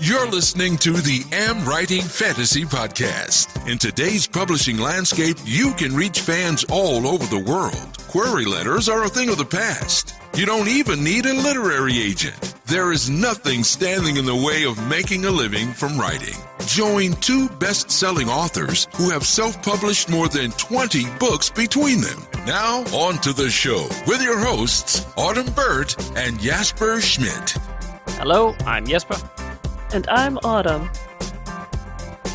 You're listening to the AmWritingFantasy podcast. In today's publishing landscape, you can reach fans all over the world. Query letters are a thing of the past. You don't even need a literary agent. There is nothing standing in the way of making a living from writing. Join two best-selling authors who have self-published more than 20 books between them. Now, on to the show with your hosts, Autumn Burt and Jesper Schmidt. Hello, I'm Jesper. And I'm Autumn.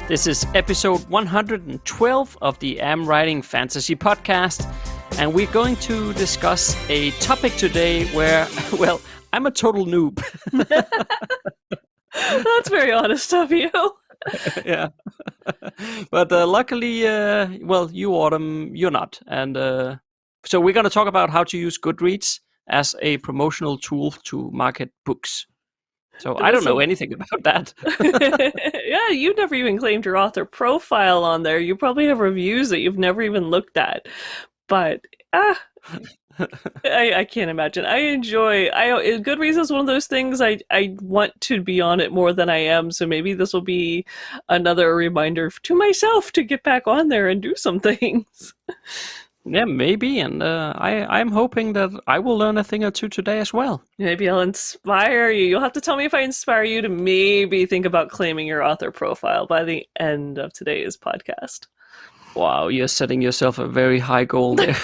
This is episode 112 of the AmWritingFantasy podcast, and we're going to discuss a topic today where, well, I'm a total noob. That's very honest of you. Yeah. But luckily, you, Autumn, you're not. And so we're going to talk about how to use Goodreads as a promotional tool to market books. So I don't know anything about that. Yeah, you've never even claimed your author profile on there. You probably have reviews that you've never even looked at. But I can't imagine. Goodreads is one of those things I want to be on it more than I am. So maybe this will be another reminder to myself to get back on there and do some things. Yeah, maybe, and I'm hoping that I will learn a thing or two today as well. Maybe I'll inspire you. You'll have to tell me if I inspire you to maybe think about claiming your author profile by the end of today's podcast. Wow, you're setting yourself a very high goal there.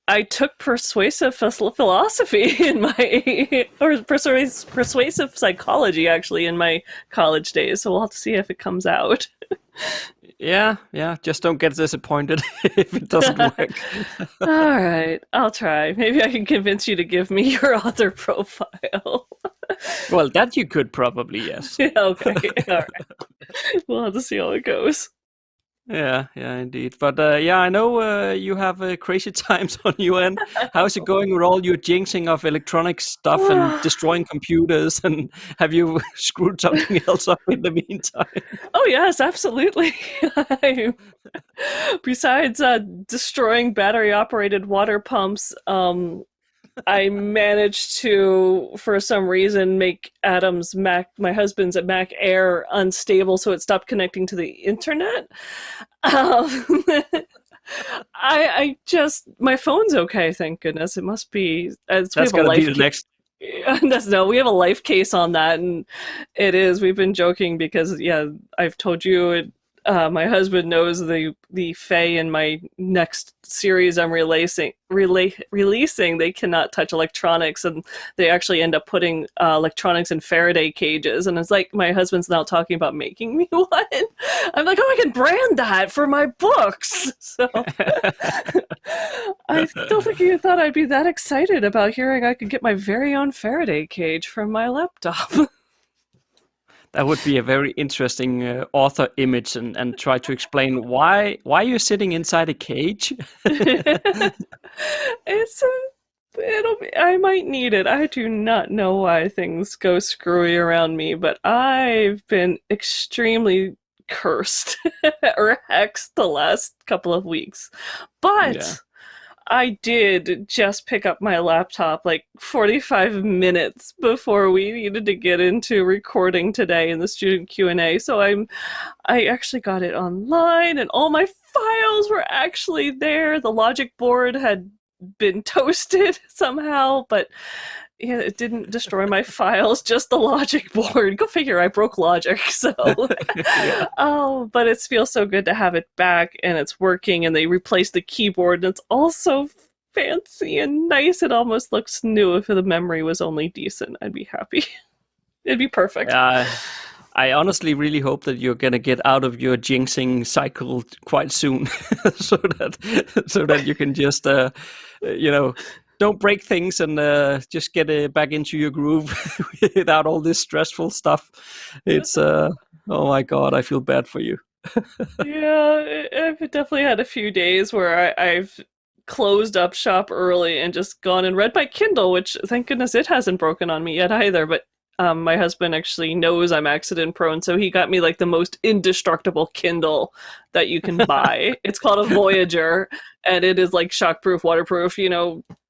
I took persuasive philosophy in my, or persuasive psychology actually in my college days, so we'll have to see if it comes out. Yeah, just don't get disappointed if it doesn't work. All right, I'll try. Maybe I can convince you to give me your author profile. Well, that you could probably, yes. Yeah, okay, all right. We'll have to see how it goes. Yeah, indeed. But I know you have crazy times on your end. How's it going with all your jinxing of electronic stuff and destroying computers? And have you screwed something else up in the meantime? Oh, yes, absolutely. Besides destroying battery-operated water pumps, I managed to, for some reason, make Adam's Mac, my husband's Mac Air, unstable, so it stopped connecting to the internet. My phone's okay, thank goodness. It must be. That's gotta be the next. No, we have a life case on that, and it is. We've been joking because, I've told you my husband knows the Fae in my next series I'm releasing. They cannot touch electronics, and they actually end up putting electronics in Faraday cages. And it's like my husband's now talking about making me one. I'm like, I can brand that for my books. So I don't think you thought I'd be that excited about hearing I could get my very own Faraday cage from my laptop. That would be a very interesting author image, and try to explain why you're sitting inside a cage. I might need it. I do not know why things go screwy around me, but I've been extremely cursed or hexed the last couple of weeks. But yeah. I did just pick up my laptop like 45 minutes before we needed to get into recording today in the student Q&A. So I actually got it online, and all my files were actually there. The logic board had been toasted somehow, but yeah, it didn't destroy my files, just the logic board. Go figure, I broke logic, so. Yeah. Oh, but it feels so good to have it back, and it's working, and they replaced the keyboard, and it's all so fancy and nice. It almost looks new. If the memory was only decent, I'd be happy. It'd be perfect. I honestly really hope that you're gonna get out of your jinxing cycle quite soon, so that you can just, don't break things and just get back into your groove without all this stressful stuff. It's oh my God, I feel bad for you. Yeah, I've definitely had a few days where I've closed up shop early and just gone and read my Kindle, which thank goodness it hasn't broken on me yet either. But my husband actually knows I'm accident prone, so he got me like the most indestructible Kindle that you can buy. It's called a Voyager, and it is like shockproof, waterproof,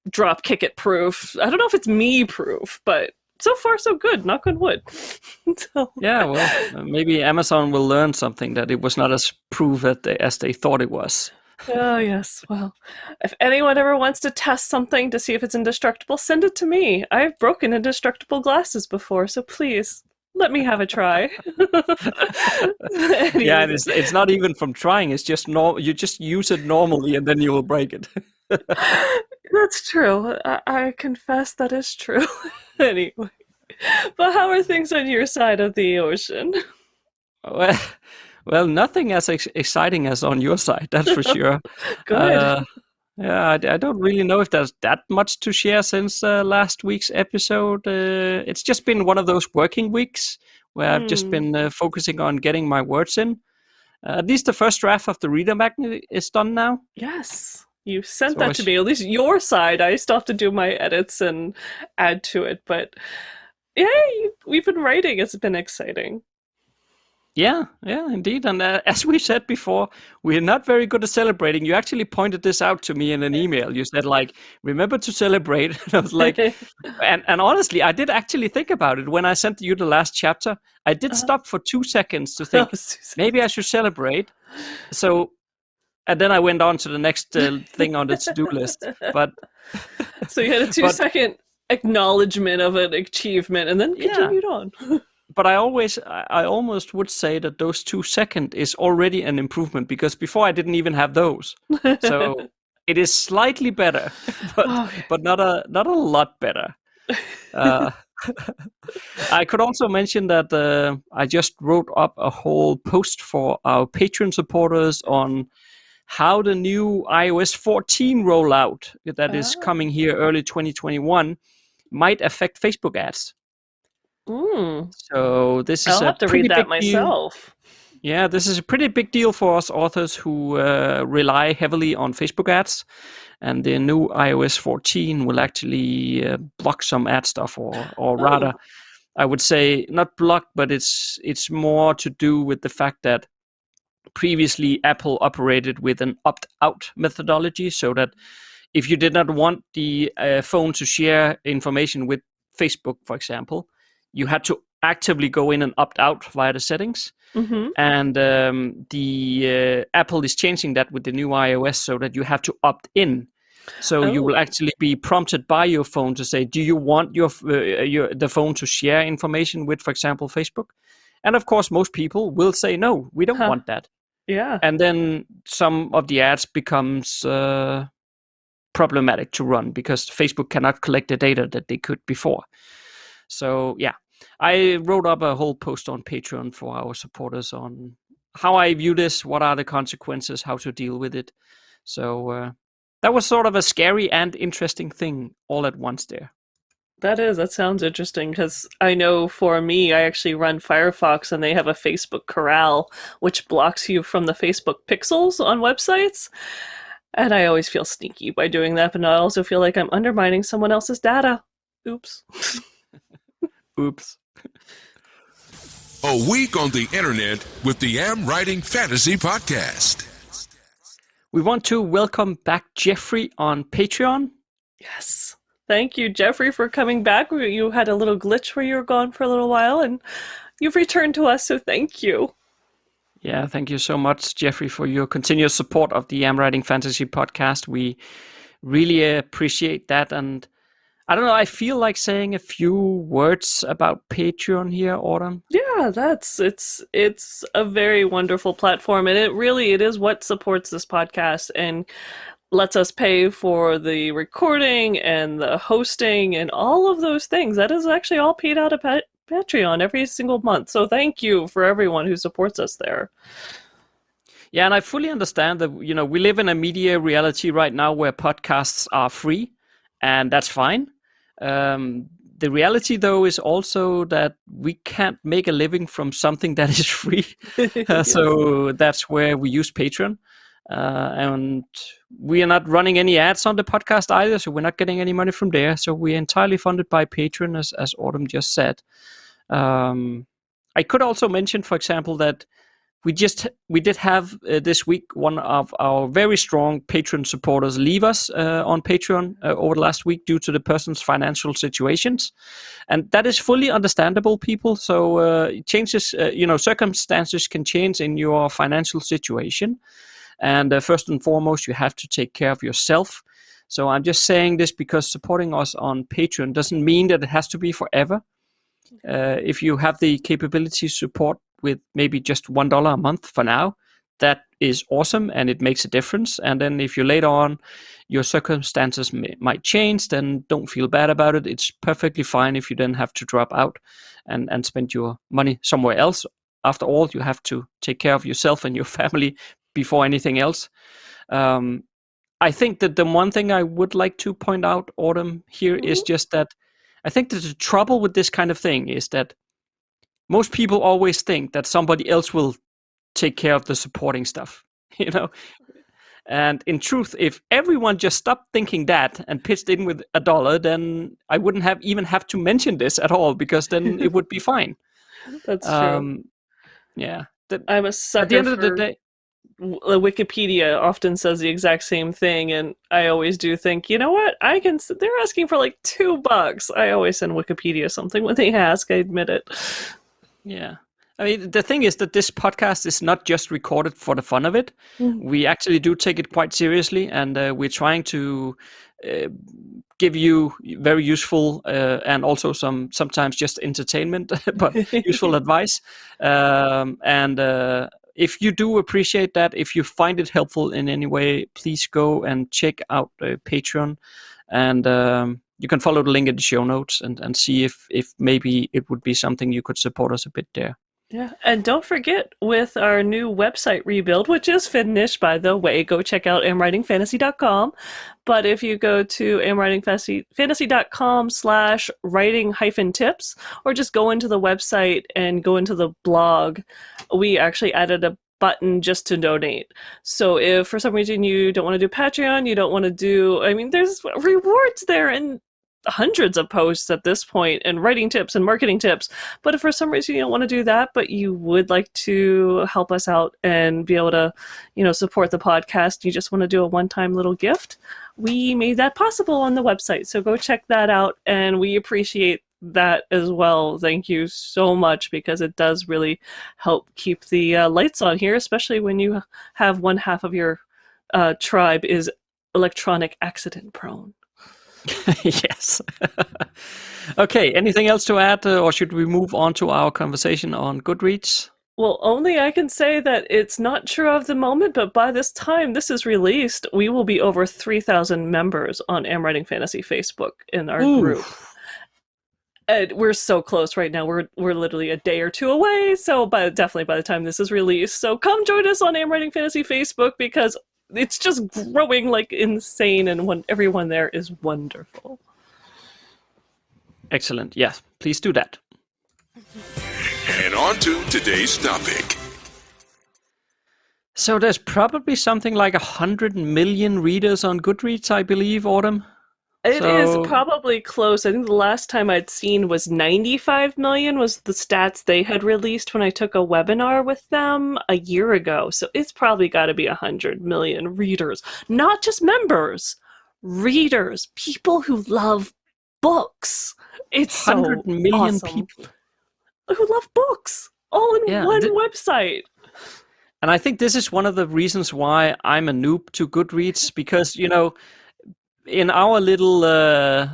drop kick it proof. I don't know if it's me proof, but so far so good. Knock on wood. So, Yeah, well, maybe Amazon will learn something, that it was not as proven as they thought it was. oh yes. Well, if anyone ever wants to test something to see if it's indestructible, send it to me. I've broken indestructible glasses before, so please let me have a try. Yeah, and Anyways. it's not even from trying. It's just you just use it normally, and then you will break it. That's true. I confess that is true. Anyway. But how are things on your side of the ocean? Well, well, nothing as exciting as on your side, that's for sure. Good. Yeah, I don't really know if there's that much to share since last week's episode. It's just been one of those working weeks where I've just been focusing on getting my words in. At least the first draft of the reader magnet is done now. Yes. You sent So that to me. At least your side. I still have to do my edits and add to it. But yeah, we've been writing. It's been exciting. Yeah, indeed. And as we said before, we're not very good at celebrating. You actually pointed this out to me in an email. You said, like, remember to celebrate. And I was like, and honestly, I did actually think about it. When I sent you the last chapter, I did stop for 2 seconds to think, maybe I should celebrate. So, and then I went on to the next thing on the to-do list. But so you had a 2-second acknowledgement of an achievement and then continued on. But I almost would say that those 2 seconds is already an improvement, because before I didn't even have those. So it is slightly better, but not a lot better. I could also mention that I just wrote up a whole post for our Patreon supporters on how the new iOS 14 rollout that is coming here early 2021 might affect Facebook ads. So this is I'll have to read that myself. Yeah, this is a pretty big deal for us authors who rely heavily on Facebook ads, and the new iOS 14 will actually block some ad stuff, or rather, I would say not block, but it's more to do with the fact that previously Apple operated with an opt-out methodology, so that if you did not want the phone to share information with Facebook, for example, you had to actively go in and opt out via the settings. And the Apple is changing that with the new iOS, so that you have to opt in. So you will actually be prompted by your phone to say, do you want the phone to share information with, for example, Facebook? And of course, most people will say, no, we don't want that. Yeah. And then some of the ads becomes problematic to run, because Facebook cannot collect the data that they could before. So yeah, I wrote up a whole post on Patreon for our supporters on how I view this, what are the consequences, how to deal with it. So that was sort of a scary and interesting thing all at once there. That sounds interesting, because I know for me, I actually run Firefox and they have a Facebook corral, which blocks you from the Facebook pixels on websites. And I always feel sneaky by doing that, but I also feel like I'm undermining someone else's data. Oops. Oops. A week on the internet with the AmWritingFantasy podcast. We want to welcome back Jeffrey on Patreon. Yes. Thank you, Jeffrey, for coming back. You had a little glitch where you were gone for a little while, and you've returned to us, so thank you. Yeah, thank you so much, Jeffrey, for your continuous support of the AmWritingFantasy podcast. We really appreciate that. And I don't know, I feel like saying a few words about Patreon here, Autumn. Yeah, it's a very wonderful platform, and it is what supports this podcast and lets us pay for the recording and the hosting and all of those things. That is actually all paid out of Patreon every single month. So thank you for everyone who supports us there. Yeah, and I fully understand that, we live in a media reality right now where podcasts are free, and that's fine. The reality, though, is also that we can't make a living from something that is free. Yes. So that's where we use Patreon. And we are not running any ads on the podcast either, so we're not getting any money from there. So we're entirely funded by Patreon, as Autumn just said. I could also mention, for example, that we did have this week one of our very strong patron supporters leave us on Patreon over the last week due to the person's financial situations, and that is fully understandable, people. So changes, circumstances can change in your financial situation, and first and foremost, you have to take care of yourself. So I'm just saying this because supporting us on Patreon doesn't mean that it has to be forever. If you have the capability to support with maybe just $1 a month for now, that is awesome and it makes a difference. And then if you later on your circumstances might change, then don't feel bad about it. It's perfectly fine if you then have to drop out and spend your money somewhere else. After all, you have to take care of yourself and your family before anything else. I think that the one thing I would like to point out, Autumn, here is just that I think that the trouble with this kind of thing is that most people always think that somebody else will take care of the supporting stuff, And in truth, if everyone just stopped thinking that and pitched in with $1, then I wouldn't even have to mention this at all, because then it would be fine. That's true. Yeah. I'm a sucker at the end for... of the day, Wikipedia often says the exact same thing, and I always do think, you know what? They're asking for like $2. I always send Wikipedia something when they ask. I admit it. Yeah. I mean, the thing is that this podcast is not just recorded for the fun of it. We actually do take it quite seriously, and we're trying to give you very useful and also sometimes just entertainment, but useful advice. If you do appreciate that, if you find it helpful in any way, please go and check out Patreon, and you can follow the link in the show notes and see if maybe it would be something you could support us a bit there. Yeah, and don't forget, with our new website rebuild, which is finished, by the way, go check out AmWritingFantasy.com. But if you go to AmWritingFantasy.com/writing-tips, or just go into the website and go into the blog, we actually added a button just to donate. So if for some reason you don't want to do Patreon, you don't want to do, there's rewards there, and hundreds of posts at this point, and writing tips and marketing tips. But if for some reason you don't want to do that, but you would like to help us out and be able to, support the podcast, you just want to do a one-time little gift, we made that possible on the website. So go check that out, and we appreciate that as well. Thank you so much, because it does really help keep the lights on here, especially when you have one half of your tribe is electronic accident prone. Yes. Okay, anything else to add, or should we move on to our conversation on Goodreads? Well, only I can say that it's not true of the moment, but by this time this is released, we will be over 3,000 members on AmWritingFantasy Facebook in our group. And we're so close right now. We're literally a day or two away, so definitely by the time this is released. So come join us on AmWritingFantasy Facebook, because it's just growing like insane, and everyone there is wonderful. Excellent. Yes, please do that. And on to today's topic. So there's probably something like 100 million readers on Goodreads, I believe, Autumn. It is probably close. I think the last time I'd seen was 95 million was the stats they had released when I took a webinar with them a year ago. So it's probably got to be 100 million readers. Not just members, readers, people who love books. It's 100 million awesome. people who love books, all in one website. And I think this is one of the reasons why I'm a noob to Goodreads, because, in our little,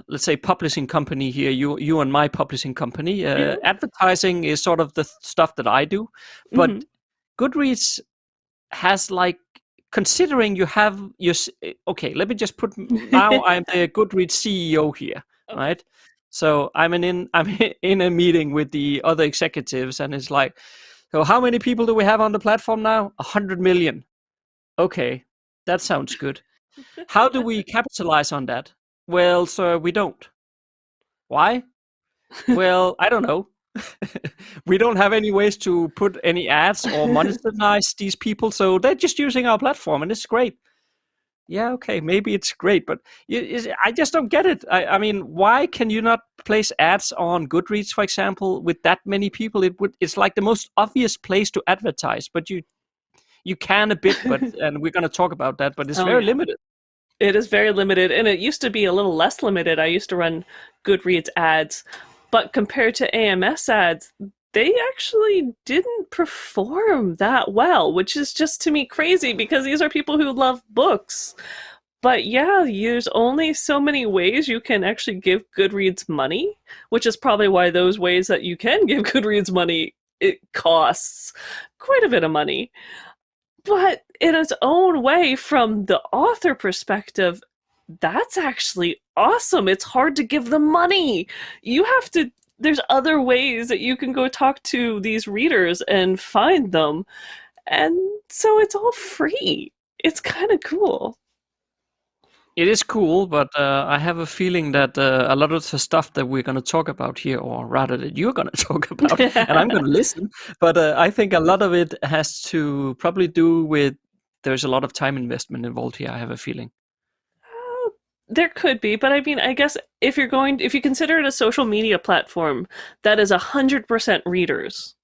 let's say, publishing company here, you and my publishing company, advertising is sort of the stuff that I do. But Goodreads has, like, considering you have your... Okay, let me just put... Now I'm the Goodreads CEO here, right? So I'm in a meeting with the other executives, and it's like, so how many people do we have on the platform now? 100 million. Okay, that sounds good. How do we capitalize on that? Well, sir, we don't. Why? Well, I don't know. We don't have any ways to put any ads or monetize these people, so they're just using our platform, and it's great. yeah, okay, maybe it's great, but I just don't get it. I mean, why can you not place ads on Goodreads, for example, with that many people? It's like the most obvious place to advertise, but you can a bit, but and we're going to talk about that, but it's Oh very yeah. limited. It is very limited, and it used to be a little less limited. I used to run Goodreads ads, but compared to AMS ads, they actually didn't perform that well, which is just to me crazy because these are people who love books. But yeah, there's only so many ways you can actually give Goodreads money, which is probably why those ways that you can give Goodreads money, it costs quite a bit of money. But in its own way, from the author perspective, that's actually awesome. It's hard to give them money. You have to, there's other ways that you can go talk to these readers and find them. And so it's all free. It's kind of cool. It is cool, but I have a feeling that a lot of the stuff that we're going to talk about here, or rather that you're going to talk about, and I'm going to listen, but I think a lot of it has to probably do with there's a lot of time investment involved here, I have a feeling. There could be, but I mean, I guess if you consider it a social media platform, that is 100% readers.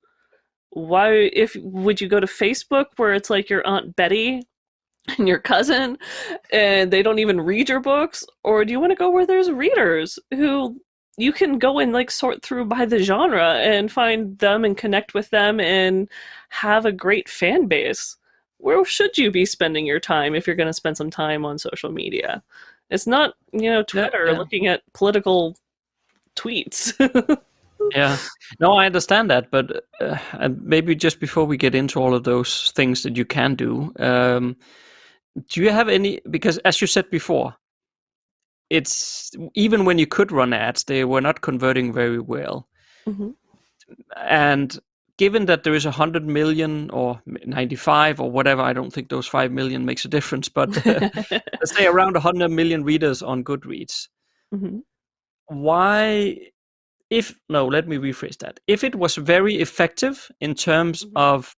Why, if would you go to Facebook where it's like your Aunt Betty and your cousin, and they don't even read your books? Or do you want to go where there's readers who you can go and like sort through by the genre and find them and connect with them and have a great fan base? Where should you be spending your time if you're going to spend some time on social media? It's not, Twitter Yeah. looking at political tweets. Yeah. No, I understand that, but and maybe just before we get into all of those things that you can do you have any, because as you said before, it's even when you could run ads, they were not converting very well. Mhm. And given that there is 100 million or 95 or whatever, I don't think those 5 million makes a difference, but let's say around 100 million readers on Goodreads. Mhm. Why, if, no, let me rephrase that. If it was very effective in terms Mhm. of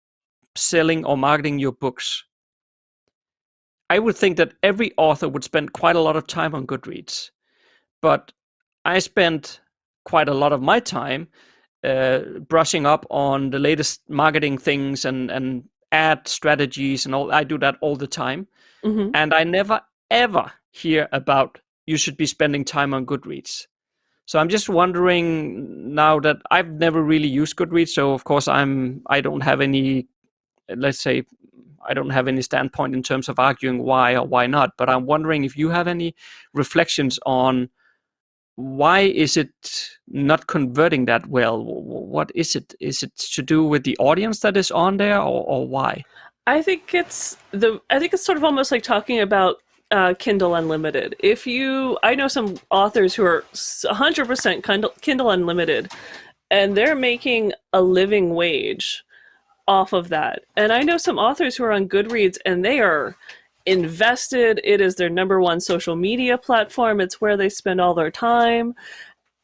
selling or marketing your books, I would think that every author would spend quite a lot of time on Goodreads. But I spent quite a lot of my time brushing up on the latest marketing things and ad strategies and all. I do that all the time, Mhm. and I never ever hear about you should be spending time on Goodreads. So I'm just wondering now that I've never really used Goodreads, so of course I don't have any, let's say, I don't have any standpoint in terms of arguing why or why not, but I'm wondering if you have any reflections on why is it not converting that well? What is it? Is it to do with the audience that is on there, or why? I think it's sort of almost like talking about Kindle Unlimited. I know some authors who are 100% Kindle Unlimited, and they're making a living wage off of that. And I know some authors who are on Goodreads, and they are invested. It is their number one social media platform. It's where they spend all their time.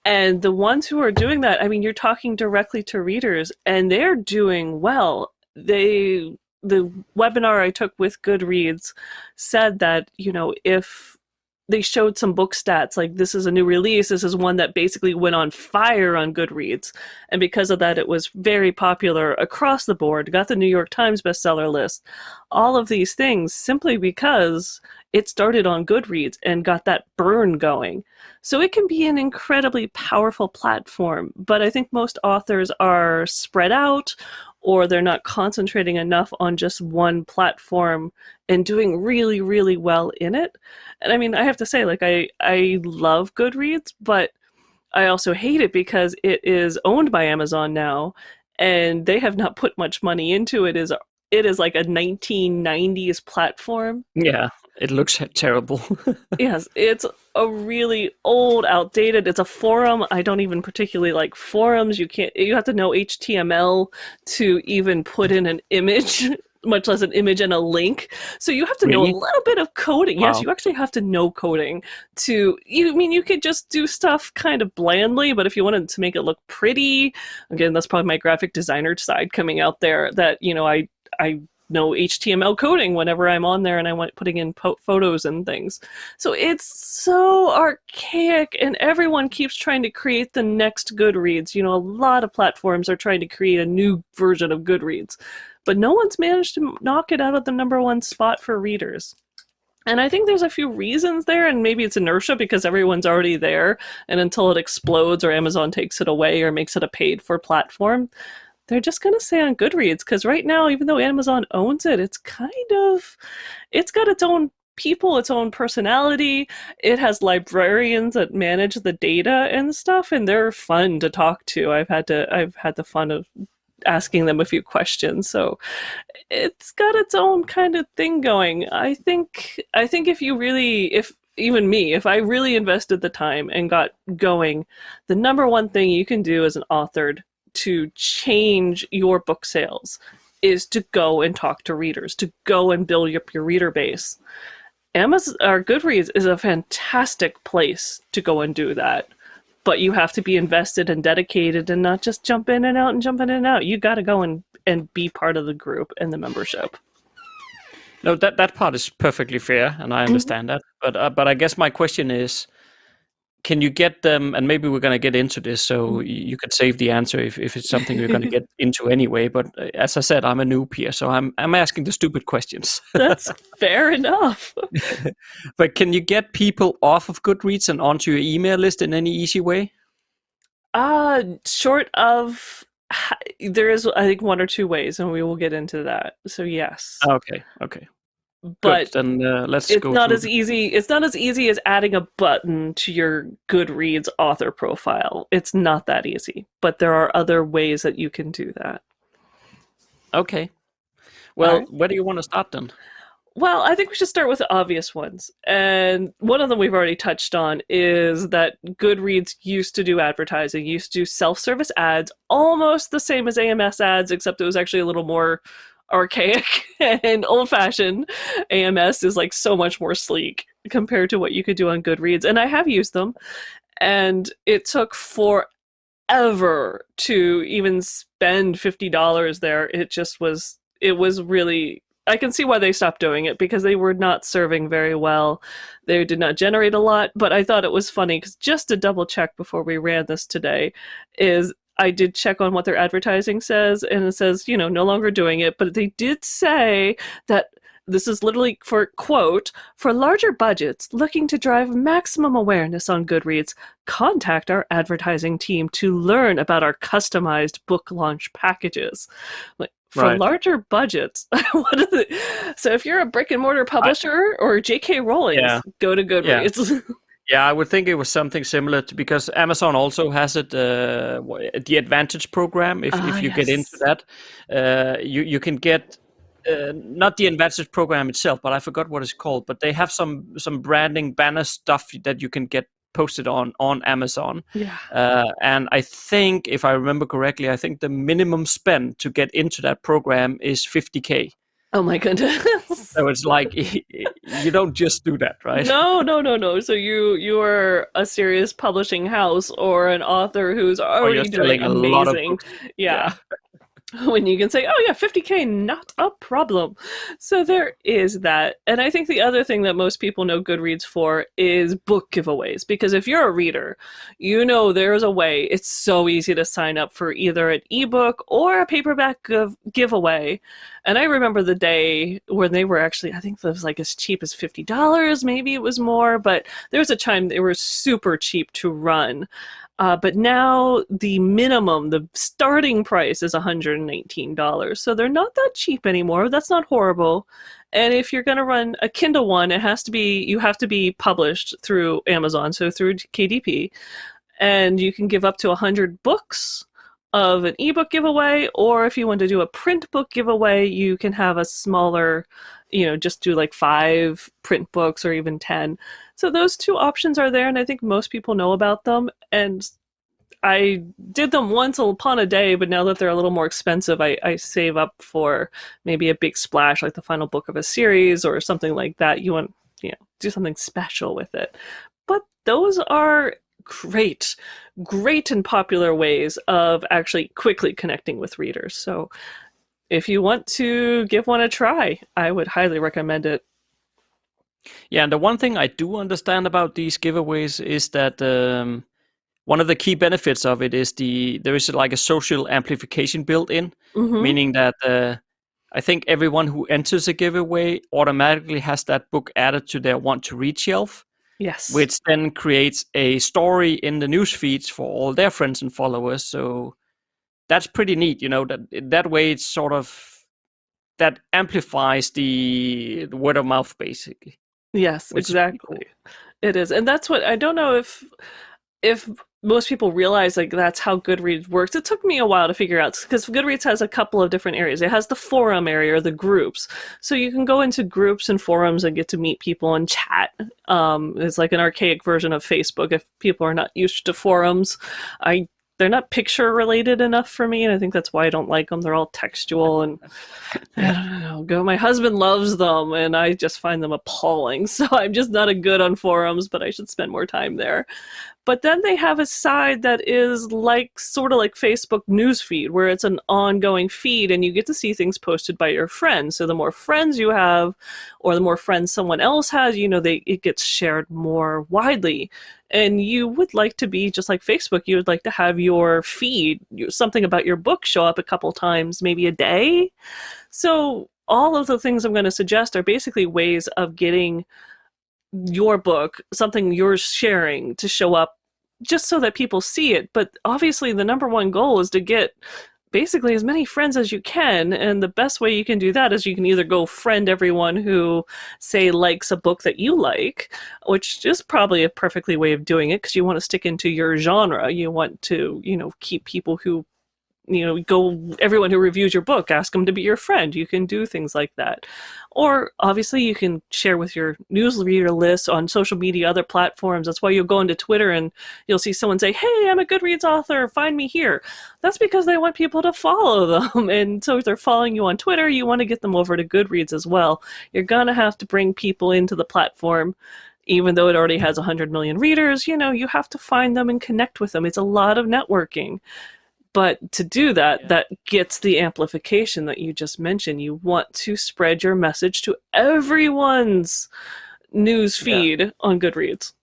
And the ones who are doing that, I mean, you're talking directly to readers, and they're doing well. The webinar I took with Goodreads said that, if they showed some book stats, like this is a new release, this is one that basically went on fire on Goodreads. And because of that, it was very popular across the board, got the New York Times bestseller list, all of these things simply because it started on Goodreads and got that burn going. So it can be an incredibly powerful platform, but I think most authors are spread out, or they're not concentrating enough on just one platform and doing really, really well in it. And I mean, I have to say, like, I love Goodreads, but I also hate it because it is owned by Amazon now, and they have not put much money into it. It is like a 1990s platform. Yeah, it looks terrible. Yes, it's a really old, outdated. It's a forum. I don't even particularly like forums. You have to know HTML to even put in an image, much less an image and a link. So you have to know a Really? little bit of coding. Yes, Wow. you actually have to know coding you could just do stuff kind of blandly, but if you wanted to make it look pretty, again, that's probably my graphic designer side coming out there, that, I no HTML coding whenever I'm on there and I want putting in photos and things. So it's so archaic, and everyone keeps trying to create the next Goodreads. A lot of platforms are trying to create a new version of Goodreads, but no one's managed to knock it out of the #1 spot for readers. And I think there's a few reasons there, and maybe it's inertia because everyone's already there, and until it explodes or Amazon takes it away or makes it a paid-for platform, they're just going to stay on Goodreads, because right now, even though Amazon owns it, it's got its own people, its own personality. It has librarians that manage the data and stuff, and they're fun to talk to. I've had the fun of asking them a few questions, so it's got its own kind of thing going. I think if even me, if I really invested the time and got going, the #1 thing you can do as an author to change your book sales is to go and talk to readers, to go and build up your reader base. Amazon or Goodreads is a fantastic place to go and do that. But you have to be invested and dedicated and not just jump in and out. You got to go and be part of the group and the membership. No, that part is perfectly fair, and I understand that. But I guess my question is, can you get them, and maybe we're going to get into this, so you could save the answer if it's something we're going to get into anyway. But as I said, I'm a noob here, so I'm asking the stupid questions. That's fair enough. But can you get people off of Goodreads and onto your email list in any easy way? Short of, there is, I think, 1 or 2 ways, and we will get into that. So yes. Okay. But then let's it's go. Not as easy. It's not as easy as adding a button to your Goodreads author profile. It's not that easy, but there are other ways that you can do that. Okay. Well, right. Where do you want to start then? Well, I think we should start with the obvious ones. And one of them we've already touched on is that Goodreads used to do advertising, used to do self-service ads, almost the same as AMS ads, except it was actually a little more archaic and old-fashioned. AMS is like so much more sleek compared to what you could do on Goodreads. And I have used them. And it took forever to even spend $50 there. It was really... I can see why they stopped doing it, because they were not serving very well. They did not generate a lot, but I thought it was funny, because just to double check before we ran this today, is I did check on what their advertising says, and it says, no longer doing it, but they did say that this is literally for, quote, "For larger budgets looking to drive maximum awareness on Goodreads, contact our advertising team to learn about our customized book launch packages." For larger budgets, what is it? So if you're a brick and mortar publisher or J.K. Rowling, go to Goodreads. Yeah, I would think it was something similar because Amazon also has it, the Advantage program. If you get into that, you can get not the Advantage program itself, but I forgot what it's called. But they have some branding banner stuff that you can get posted on Amazon. And I think, if I remember correctly, I think the minimum spend to get into that program is $50K. Oh my goodness. So it's like, you don't just do that, right? No. So you are a serious publishing house or an author who's already doing amazing. A lot of books. Yeah. When you can say, oh yeah, $50K, not a problem. So there is that. And I think the other thing that most people know Goodreads for is book giveaways. Because if you're a reader, there's a way. It's so easy to sign up for either an ebook or a paperback giveaway. And I remember the day when they were actually, I think it was like as cheap as $50, maybe it was more, but there was a time they were super cheap to run. But now the starting price is $119. So they're not that cheap anymore. That's not horrible. And if you're going to run a Kindle one, you have to be published through Amazon, so through KDP. And you can give up to 100 books of an ebook giveaway, or if you want to do a print book giveaway, you can have a smaller, just do like 5 print books or even 10. So those 2 options are there, and I think most people know about them. And I did them once upon a day, but now that they're a little more expensive, I save up for maybe a big splash, like the final book of a series or something like that. You want, do something special with it. But those are great and popular ways of actually quickly connecting with readers. So if you want to give one a try, I would highly recommend it. Yeah, and the one thing I do understand about these giveaways is that one of the key benefits of it is there is like a social amplification built in, Mm-hmm. meaning that I think everyone who enters a giveaway automatically has that book added to their want to read shelf, Yes. which then creates a story in the news feeds for all their friends and followers. So that's pretty neat, that way it's sort of that amplifies the word of mouth basically, Yes, which is pretty exactly. cool. It is. And that's what I don't know if most people realize like that's how Goodreads works. It took me a while to figure out because Goodreads has a couple of different areas. It has the forum area or the groups, so you can go into groups and forums and get to meet people and chat. It's like an archaic version of Facebook. If people are not used to forums, they're not picture related enough for me, and I think that's why I don't like them. They're all textual and I Yeah. don't know. My husband loves them, and I just find them appalling. So I'm just not a good on forums, but I should spend more time there. But then they have a side that is like sort of like Facebook newsfeed, where it's an ongoing feed and you get to see things posted by your friends. So the more friends you have, or the more friends someone else has, it gets shared more widely. And you would like to be just like Facebook. You would like to have your feed, something about your book show up a couple times, maybe a day. So all of the things I'm going to suggest are basically ways of getting your book, something you're sharing, to show up just so that people see it. But obviously the number one goal is to get basically as many friends as you can, and the best way you can do that is you can either go friend everyone who say likes a book that you like, which is probably a perfectly way of doing it because you want to stick into your genre. You want to keep people who go, everyone who reviews your book, ask them to be your friend. You can do things like that. Or obviously you can share with your newsreader list on social media, other platforms. That's why you'll go into Twitter and you'll see someone say, hey, I'm a Goodreads author, find me here. That's because they want people to follow them. And so if they're following you on Twitter, you want to get them over to Goodreads as well. You're going to have to bring people into the platform. Even though it already has 100 million readers, you have to find them and connect with them. It's a lot of networking. But to do that, that gets the amplification that you just mentioned. You want to spread your message to everyone's news feed on Goodreads.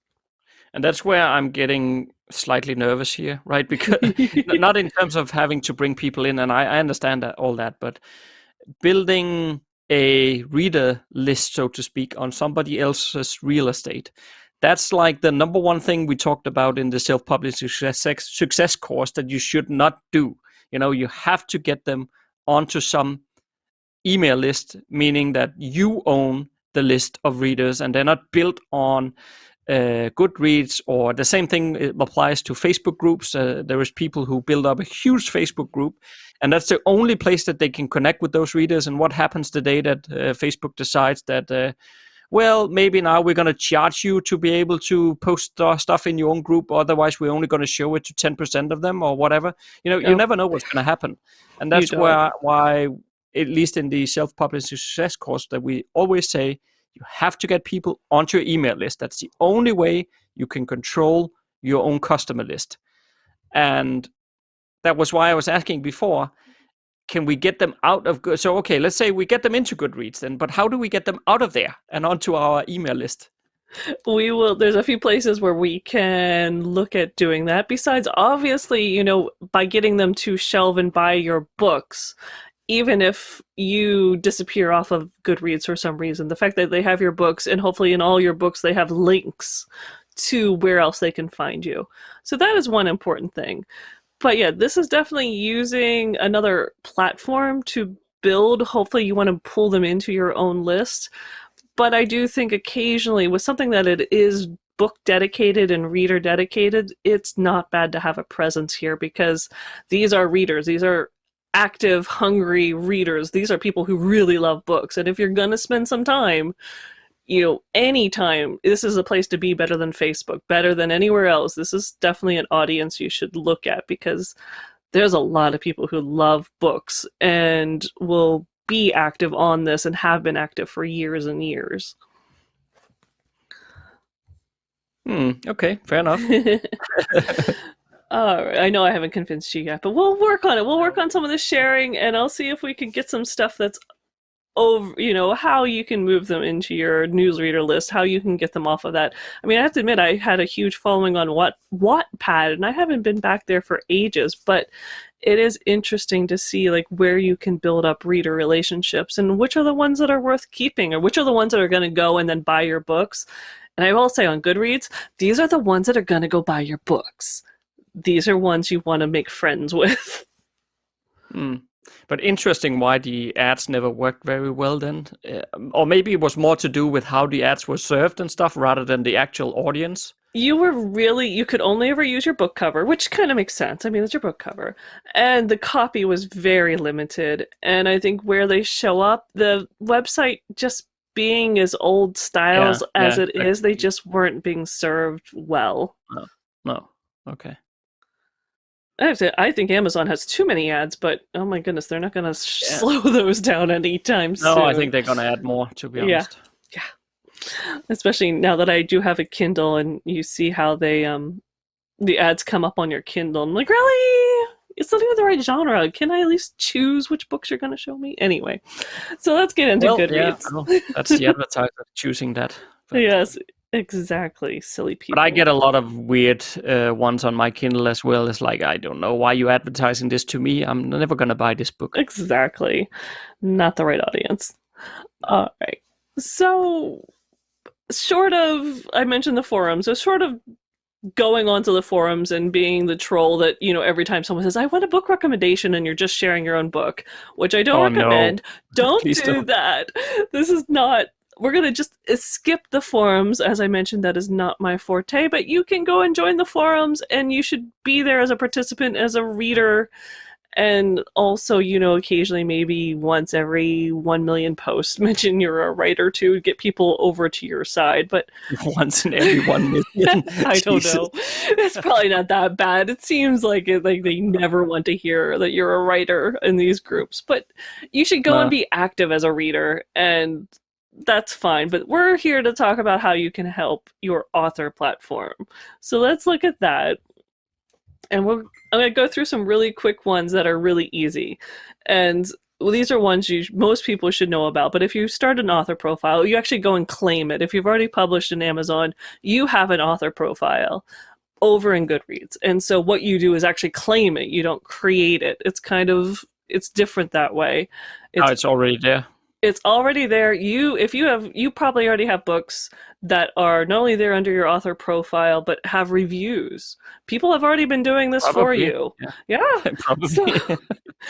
And that's where I'm getting slightly nervous here, right? Because not in terms of having to bring people in, and I understand all that, but building a reader list, so to speak, on somebody else's real estate. That's like the number one thing we talked about in the self-published success course that you should not do. You have to get them onto some email list, meaning that you own the list of readers and they're not built on Goodreads, or the same thing applies to Facebook groups. There is people who build up a huge Facebook group, and that's the only place that they can connect with those readers. And what happens the day that Facebook decides that, well, maybe now we're going to charge you to be able to post stuff in your own group. Otherwise, we're only going to show it to 10% of them or whatever. You never know what's going to happen. And that's why, at least in the self-published success course, that we always say, you have to get people onto your email list. That's the only way you can control your own customer list. And that was why I was asking before, can we get them out of so okay, let's say we get them into Goodreads then, but how do we get them out of there and onto our email list? We will. There's a few places where we can look at doing that. Besides, obviously, by getting them to shelve and buy your books, even if you disappear off of Goodreads for some reason, the fact that they have your books, and hopefully in all your books they have links to where else they can find you. So that is one important thing. But yeah, this is definitely using another platform to build. Hopefully you want to pull them into your own list. But I do think occasionally with something that it is book dedicated and reader dedicated, it's not bad to have a presence here, because these are readers. These are active, hungry readers. These are people who really love books. And if you're going to spend some time, anytime, this is a place to be. Better than Facebook, better than anywhere else. This is definitely an audience you should look at, because there's a lot of people who love books and will be active on this and have been active for years and years. Okay, fair enough. I know I haven't convinced you yet, but we'll work on it. We'll work on some of the sharing, and I'll see if we can get some stuff that's over, how you can move them into your newsreader list, how you can get them off of that. I mean, I have to admit, I had a huge following on Wattpad, and I haven't been back there for ages, but it is interesting to see like where you can build up reader relationships and which are the ones that are worth keeping or which are the ones that are going to go and then buy your books. And I will say on Goodreads, these are the ones that are going to go buy your books. These are ones you want to make friends with. But interesting why the ads never worked very well then. Or maybe it was more to do with how the ads were served and stuff rather than the actual audience. You could only ever use your book cover, which kind of makes sense. I mean, it's your book cover. And the copy was very limited. And I think where they show up, the website just being as old styles as it is, they just weren't being served well. No. Okay. I think Amazon has too many ads, but oh my goodness, they're not going to slow those down anytime soon. No, I think they're going to add more, to be honest. Yeah. Especially now that I do have a Kindle and you see how they the ads come up on your Kindle. I'm like, really? It's not even the right genre. Can I at least choose which books you're going to show me? Anyway, so let's get into Goodreads. Yeah, that's the advertiser choosing that. But, yes, exactly. Silly people. But I get a lot of weird ones on my Kindle as well. It's like, I don't know why you're advertising this to me. I'm never going to buy this book. Exactly. Not the right audience. All right. So, I mentioned the forums, so short of going onto the forums and being the troll that, every time someone says, I want a book recommendation, and you're just sharing your own book, which I don't recommend. No. Don't do that. This is not, we're going to just skip the forums. As I mentioned, that is not my forte, but you can go and join the forums, and you should be there as a participant, as a reader. And also, occasionally, maybe once every 1 million posts, mention you're a writer to get people over to your side. But once in every 1 million, I don't know. It's probably not that bad. It seems like they never want to hear that you're a writer in these groups. But you should go and be active as a reader, and that's fine. But we're here to talk about how you can help your author platform. So let's look at that. And I'm going to go through some really quick ones that are really easy. And these are ones most people should know about. But if you start an author profile, you actually go and claim it. If you've already published in Amazon, you have an author profile over in Goodreads. And so what you do is actually claim it. You don't create it. It's different that way. It's already there. It's already there. You probably already have books that are not only there under your author profile, but have reviews. People have already been doing this for you. Yeah. Probably. So,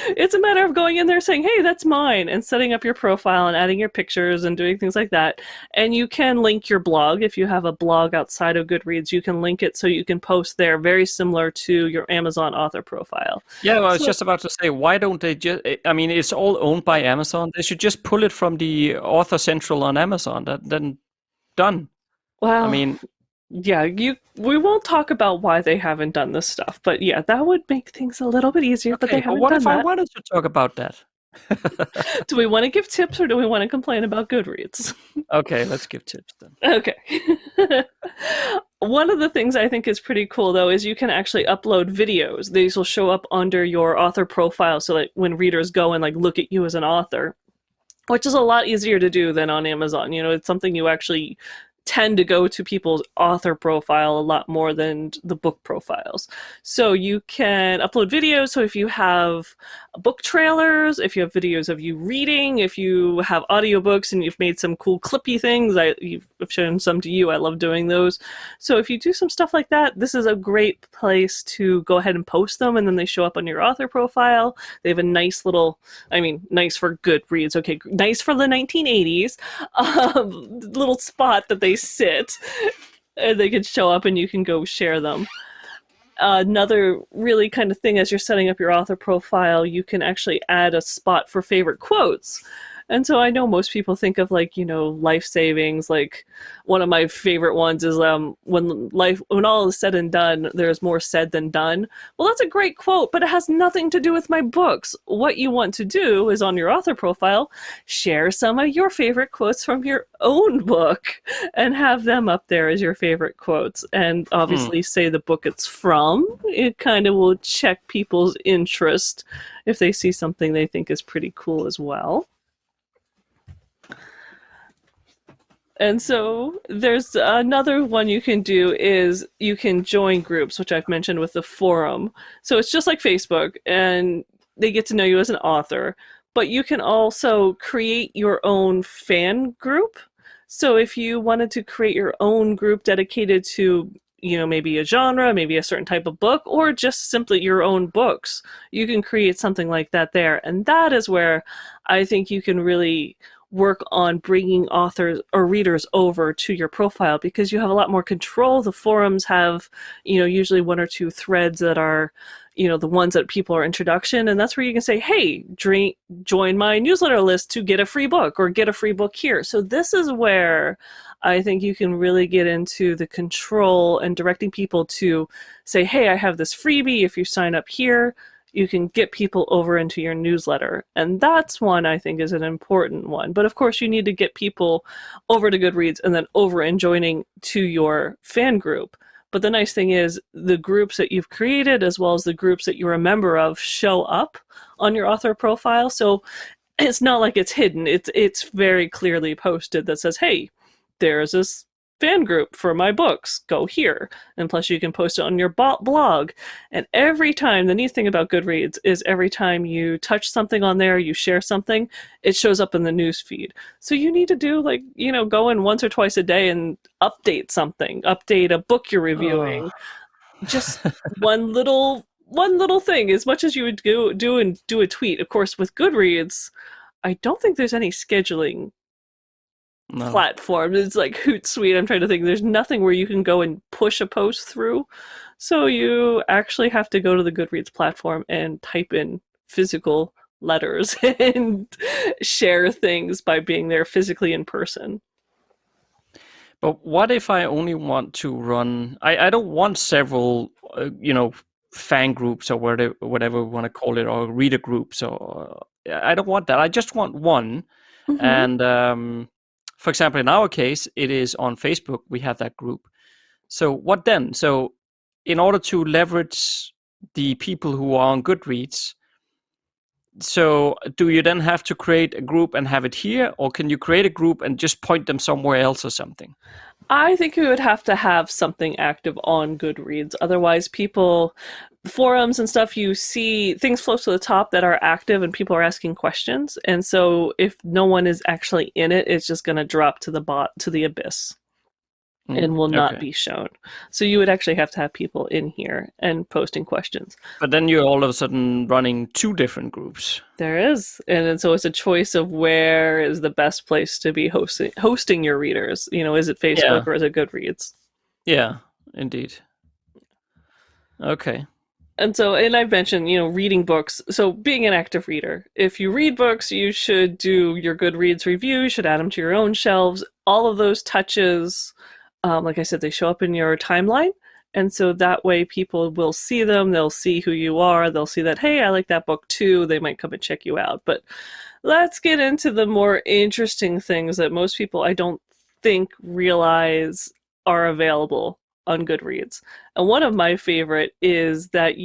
it's a matter of going in there saying, hey, that's mine, and setting up your profile and adding your pictures and doing things like that. And you can link your blog. If you have a blog outside of Goodreads, you can link it so you can post there, very similar to your Amazon author profile. Yeah, well, I was just about to say, why don't they just, I mean, it's all owned by Amazon. They should just pull it from the Author Central on Amazon. Then done. Well, I mean, yeah, we won't talk about why they haven't done this stuff, but yeah, that would make things a little bit easier. But they haven't what done if that. I wanted to talk about that? Do we want to give tips or do we want to complain about Goodreads? Okay, let's give tips then. Okay. One of the things I think is pretty cool, though, is you can actually upload videos. These will show up under your author profile so that when readers go and look at you as an author, which is a lot easier to do than on Amazon. It's something you actually tend to go to people's author profile a lot more than the book profiles. So you can upload videos. So if you have book trailers, if you have videos of you reading, if you have audiobooks and you've made some cool clippy things, I've shown some to you. I love doing those. So if you do some stuff like that, this is a great place to go ahead and post them, and then they show up on your author profile. They have a nice little, nice for Goodreads, okay, nice for the 1980s, little spot that they sit, and they can show up and you can go share them. Another really kind of thing, as you're setting up your author profile, you can actually add a spot for favorite quotes. And so I know most people think of like, life savings. Like one of my favorite ones is when all is said and done, there's more said than done. Well, that's a great quote, but it has nothing to do with my books. What you want to do is on your author profile, share some of your favorite quotes from your own book and have them up there as your favorite quotes. And obviously say the book it's from. It kind of will check people's interest if they see something they think is pretty cool as well. And so there's another one you can do is you can join groups, which I've mentioned with the forum. So it's just like Facebook, and they get to know you as an author, but you can also create your own fan group. So if you wanted to create your own group dedicated to, maybe a genre, maybe a certain type of book, or just simply your own books, you can create something like that there. And that is where I think you can really work on bringing authors or readers over to your profile, because you have a lot more control. The forums have, usually one or two threads that are, the ones that people are introduction, and that's where you can say, hey, join my newsletter list to get a free book, or get a free book here. So this is where I think you can really get into the control and directing people to say, hey, I have this freebie. If you sign up here, you can get people over into your newsletter. And that's one I think is an important one. But of course, you need to get people over to Goodreads and then over and joining to your fan group. But the nice thing is the groups that you've created, as well as the groups that you're a member of, show up on your author profile. So it's not like it's hidden. It's very clearly posted that says, hey, there's this fan group for my books, go here. And plus you can post it on your blog. And every time, the neat thing about Goodreads is every time you touch something on there, you share something, it shows up in the news feed. So you need to do go in once or twice a day and update something, update a book you're reviewing. Just one little thing, as much as you would do a tweet. Of course, with Goodreads, I don't think there's any scheduling platform. It's like Hootsuite. I'm trying to think. There's nothing where you can go and push a post through. So you actually have to go to the Goodreads platform and type in physical letters and share things by being there physically in person. But what if I only want to run... I don't want several, fan groups or whatever we want to call it, or reader groups. Or I don't want that. I just want one. Mm-hmm. And for example, in our case, it is on Facebook. We have that group. So what then? So in order to leverage the people who are on Goodreads, so do you then have to create a group and have it here? Or can you create a group and just point them somewhere else or something? I think you would have to have something active on Goodreads. Otherwise, forums and stuff, you see things float to the top that are active and people are asking questions. And so if no one is actually in it, it's just going to drop to the abyss and will not be shown. So you would actually have to have people in here and posting questions. But then you're all of a sudden running two different groups. There is. And so it's a choice of where is the best place to be hosting your readers. Is it Facebook or is it Goodreads? Yeah, indeed. Okay. And I've mentioned, reading books. So being an active reader, if you read books, you should do your Goodreads review, you should add them to your own shelves. All of those touches, like I said, they show up in your timeline. And so that way people will see them. They'll see who you are. They'll see that, hey, I like that book too. They might come and check you out. But let's get into the more interesting things that most people, I don't think, realize are available on Goodreads. And one of my favorite is that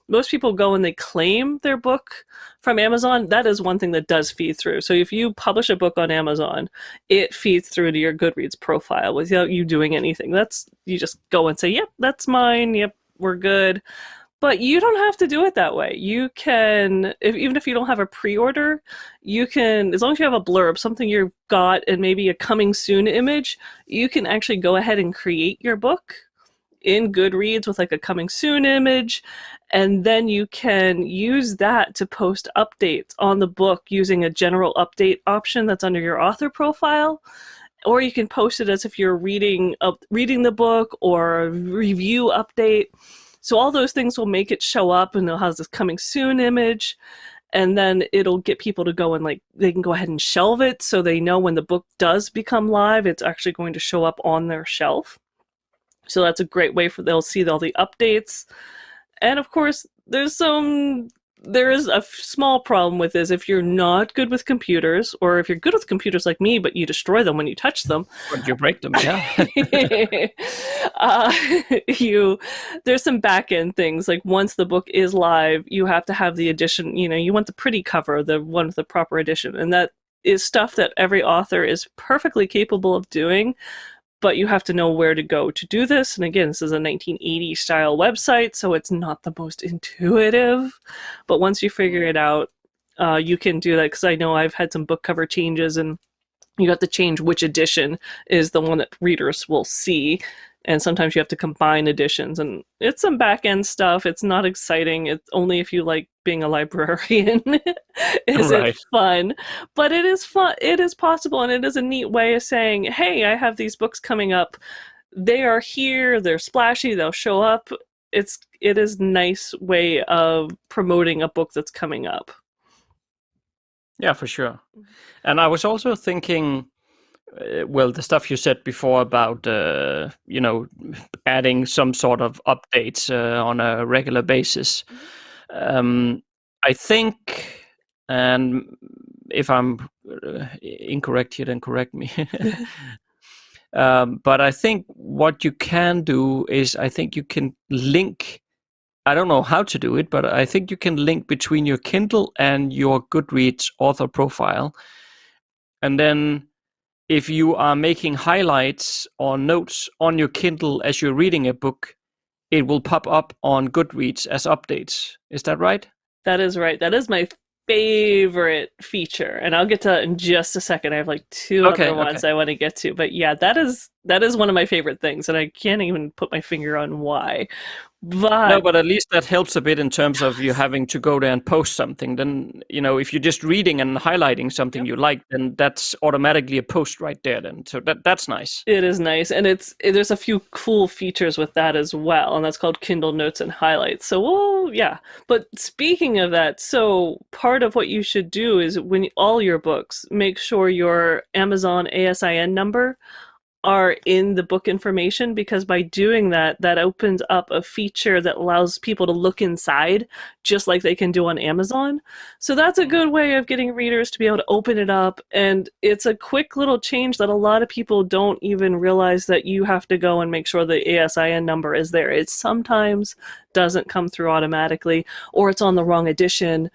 most people go and they claim their book from Amazon. That is one thing that does feed through. So if you publish a book on Amazon, it feeds through to your Goodreads profile without you doing anything. You just go and say, yep, that's mine. Yep, we're good. But you don't have to do it that way. You can, even if you don't have a pre-order, you can, as long as you have a blurb, something you've got, and maybe a coming soon image, you can actually go ahead and create your book in Goodreads with a coming soon image, and then you can use that to post updates on the book using a general update option that's under your author profile. Or you can post it as if you're reading the book, or a review update. So all those things will make it show up, and it'll have this coming soon image. and then it'll get people to go and like they can go ahead and shelve it so they know when the book does become live, it's actually going to show up on their shelf. So that's a great way for they'll see all the updates. And of course, there is a small problem with this. If you're not good with computers, or if you're good with computers like me, but you destroy them when you touch them. When you break them, yeah. There's some back-end things. Like once the book is live, you have to have the edition, you want the pretty cover, the one with the proper edition. And that is stuff that every author is perfectly capable of doing. But you have to know where to go to do this. And again, this is a 1980 style website, so it's not the most intuitive. But once you figure it out, you can do that. Because I know I've had some book cover changes, and you have to change which edition is the one that readers will see. And sometimes you have to combine editions. And it's some back-end stuff. It's not exciting. It's only if you like being a librarian is Right. it fun. But it is fun. It is possible, and it is a neat way of saying, hey, I have these books coming up. They are here. They're splashy. They'll show up. It is a nice way of promoting a book that's coming up. Yeah, for sure. And I was also thinking, well, the stuff you said before about, adding some sort of updates on a regular basis. I think, and if I'm incorrect here, then correct me. But I think what you can do is, I think you can link, I don't know how to do it, but I think you can link between your Kindle and your Goodreads author profile. And then if you are making highlights or notes on your Kindle as you're reading a book, it will pop up on Goodreads as updates. Is that right? That is right. That is my favorite feature, and I'll get to that in just a second. I have like two other ones I want to get to, but yeah, that is one of my favorite things, and I can't even put my finger on why. But no, but at least that helps a bit in terms of you having to go there and post something. Then, if you're just reading and highlighting something you like, then that's automatically a post right there. Then, so that's nice. It is nice, and there's a few cool features with that as well, and that's called Kindle Notes and Highlights. So, well, yeah. But speaking of that, so part of what you should do is when all your books, make sure your Amazon ASIN number are in the book information, because by doing that opens up a feature that allows people to look inside just like they can do on Amazon. So that's a good way of getting readers to be able to open it up, and it's a quick little change that a lot of people don't even realize that you have to go and make sure the ASIN number is there. It sometimes doesn't come through automatically, or it's on the wrong edition.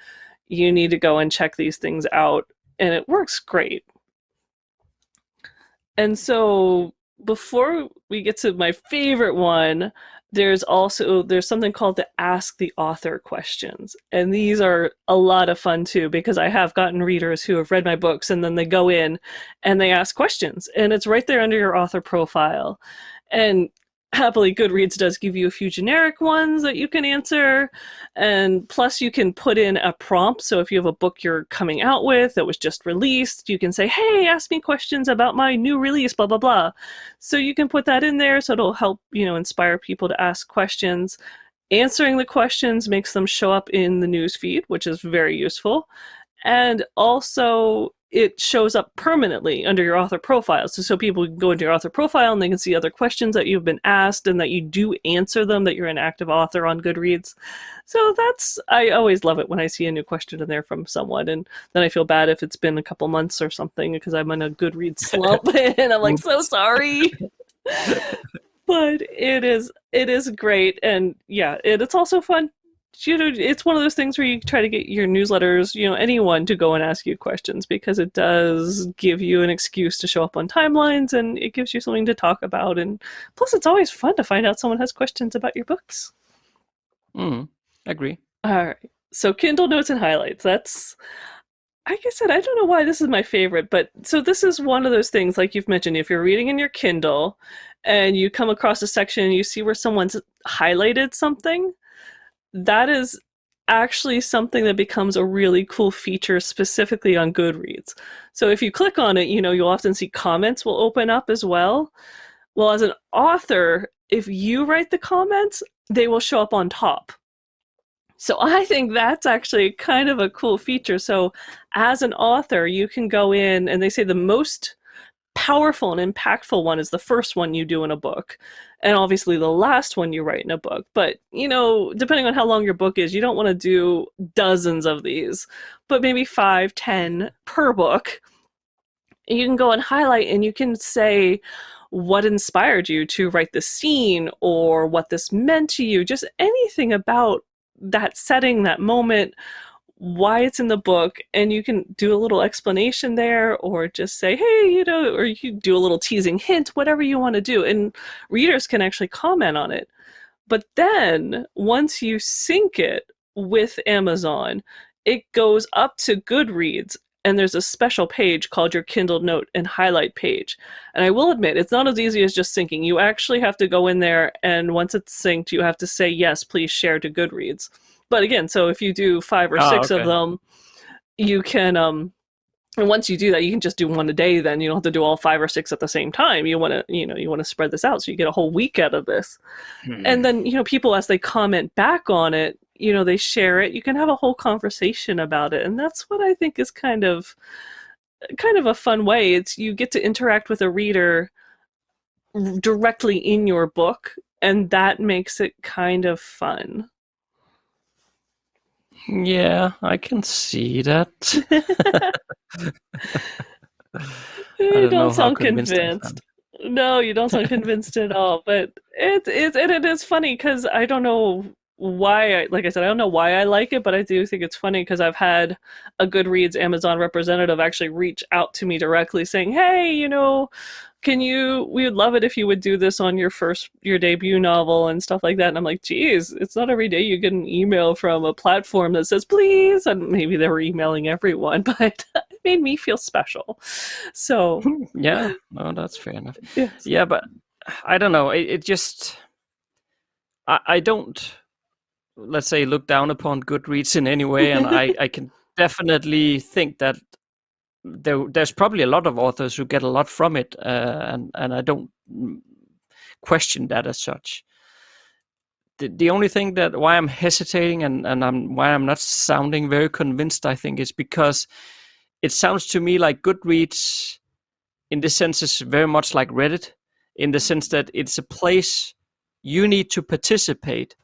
You need to go and check these things out, and it works great. And so before we get to my favorite one, there's something called the Ask the Author questions. And these are a lot of fun too, because I have gotten readers who have read my books and then they go in and they ask questions, and it's right there under your author profile. And happily, Goodreads does give you a few generic ones that you can answer, and plus you can put in a prompt. So if you have a book you're coming out with that was just released, you can say, hey, ask me questions about my new release, blah, blah, blah. So you can put that in there, so it'll help, inspire people to ask questions. Answering the questions makes them show up in the news feed, which is very useful. And also, it shows up permanently under your author profile. So people can go into your author profile and they can see other questions that you've been asked and that you do answer them, that you're an active author on Goodreads. So I always love it when I see a new question in there from someone, and then I feel bad if it's been a couple months or something because I'm in a Goodreads slump and I'm like, so sorry. But it is great, and yeah, it's also fun. It's one of those things where you try to get your newsletters, anyone to go and ask you questions, because it does give you an excuse to show up on timelines, and it gives you something to talk about. And plus, it's always fun to find out someone has questions about your books. Agree. All right. So Kindle Notes and Highlights. That's, like I said, I don't know why this is my favorite, but so this is one of those things, like you've mentioned, if you're reading in your Kindle and you come across a section and you see where someone's highlighted something, that is actually something that becomes a really cool feature specifically on Goodreads. So if you click on it, you'll often see comments will open up as well. Well, as an author, if you write the comments, they will show up on top. So I think that's actually kind of a cool feature. So as an author, you can go in, and they say the most powerful and impactful one is the first one you do in a book, and obviously the last one you write in a book. But depending on how long your book is, you don't want to do dozens of these, but maybe 5, 10 per book. You can go and highlight, and you can say what inspired you to write this scene, or what this meant to you, just anything about that setting, that moment, why it's in the book. And you can do a little explanation there, or just say, hey, or you do a little teasing hint, whatever you want to do. And readers can actually comment on it. But then once you sync it with Amazon, it goes up to Goodreads, and there's a special page called your Kindle Note and Highlight page. And I will admit, it's not as easy as just syncing. You actually have to go in there, and once it's synced, you have to say, yes, please share to Goodreads. But again, so if you do 5 or 6 of them, you can, and once you do that, you can just do one a day. Then you don't have to do all 5 or 6 at the same time. You want to spread this out, so you get a whole week out of this. And then, people, as they comment back on it, they share it. You can have a whole conversation about it. And that's what I think is kind of a fun way. It's, you get to interact with a reader directly in your book, and that makes it kind of fun. Yeah, I can see that. You don't sound convinced. No, you don't sound convinced at all. But it is funny, because I don't know why. Like I said, I don't know why I like it, but I do think it's funny, because I've had a Goodreads Amazon representative actually reach out to me directly saying, hey, we would love it if you would do this on your debut novel and stuff like that. And I'm like, geez, it's not every day you get an email from a platform that says, please. And maybe they were emailing everyone, but it made me feel special. So yeah, no, that's fair enough. yes. Yeah, but I don't know. It just, I don't, let's say, look down upon Goodreads in any way. And I can definitely think that there's probably a lot of authors who get a lot from it, and I don't question that as such. The only thing that why I'm hesitating, and why I'm not sounding very convinced, I think, is because it sounds to me like Goodreads, in this sense, is very much like Reddit, in the sense that it's a place you need to participate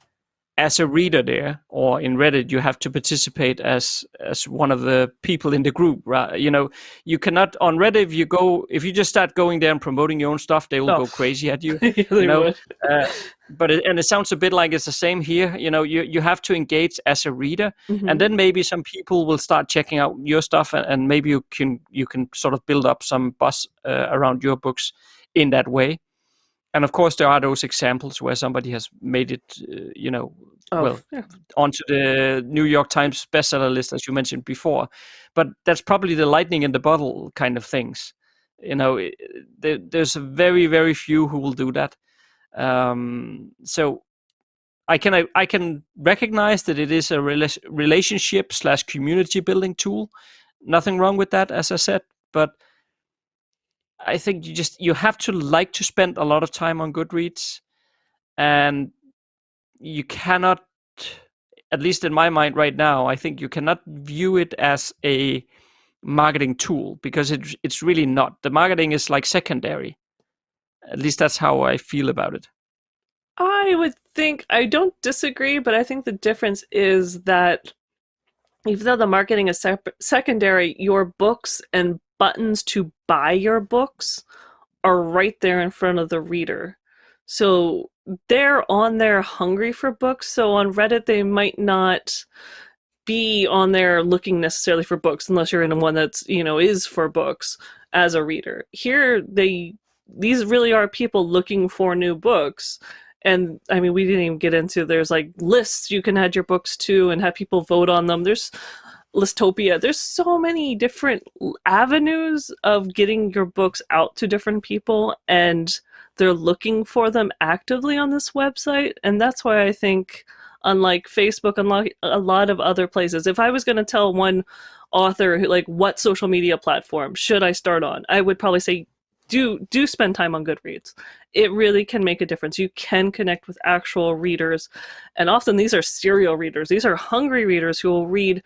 as a reader there, or in Reddit, you have to participate as one of the people in the group, right? You cannot on Reddit, if you just start going there and promoting your own stuff, they will go crazy at you. Yeah, they would. But it sounds a bit like it's the same here. You have to engage as a reader, and then maybe some people will start checking out your stuff, and maybe you can sort of build up some buzz around your books in that way. And of course, there are those examples where somebody has made it, onto the New York Times bestseller list, as you mentioned before. But that's probably the lightning in the bottle kind of things. There's very, very few who will do that. So I can recognize that it is a relationship/community building tool. Nothing wrong with that, as I said, but I think you have to like to spend a lot of time on Goodreads, and you cannot, at least in my mind right now, I think you cannot view it as a marketing tool, because it's really not. The marketing is like secondary. At least that's how I feel about it. I would think, I don't disagree, but I think the difference is that even though the marketing is secondary, your books and buttons to buy your books are right there in front of the reader. So they're on there hungry for books. So on Reddit, they might not be on there looking necessarily for books, unless you're in one that's, is for books as a reader. Here, these really are people looking for new books. And I mean, we didn't even get into, there's like lists you can add your books to and have people vote on them. There's Listopia. There's so many different avenues of getting your books out to different people, and they're looking for them actively on this website. And that's why I think, unlike Facebook, unlike a lot of other places, if I was going to tell one author, like, what social media platform should I start on, I would probably say do spend time on Goodreads. It really can make a difference. You can connect with actual readers, and often these are serial readers. These are hungry readers who will read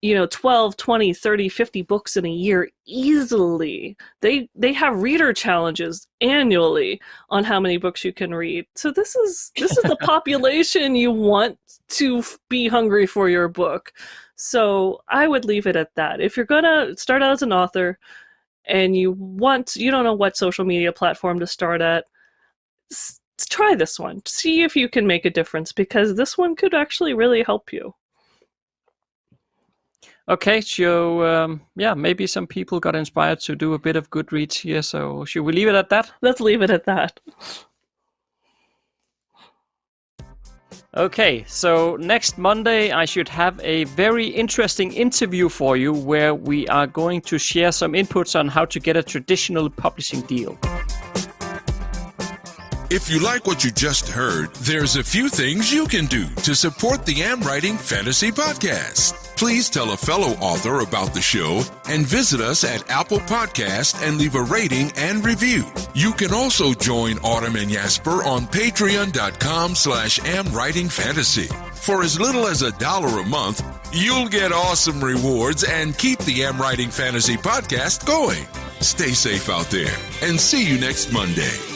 12, 20, 30, 50 books in a year easily. They have reader challenges annually on how many books you can read. So this is the population you want to be hungry for your book. So I would leave it at that. If you're going to start out as an author and you don't know what social media platform to start at, try this one. See if you can make a difference, because this one could actually really help you. Okay, so maybe some people got inspired to do a bit of Goodreads here. So should we leave it at that? Let's leave it at that. Okay, so next Monday I should have a very interesting interview for you where we are going to share some inputs on how to get a traditional publishing deal. If you like what you just heard, there's a few things you can do to support the AmWritingFantasy podcast. Please tell a fellow author about the show and visit us at Apple Podcast and leave a rating and review. You can also join Autumn and Jesper on patreon.com/AmWritingFantasy. For as little as $1 a month, you'll get awesome rewards and keep the AmWritingFantasy podcast going. Stay safe out there and see you next Monday.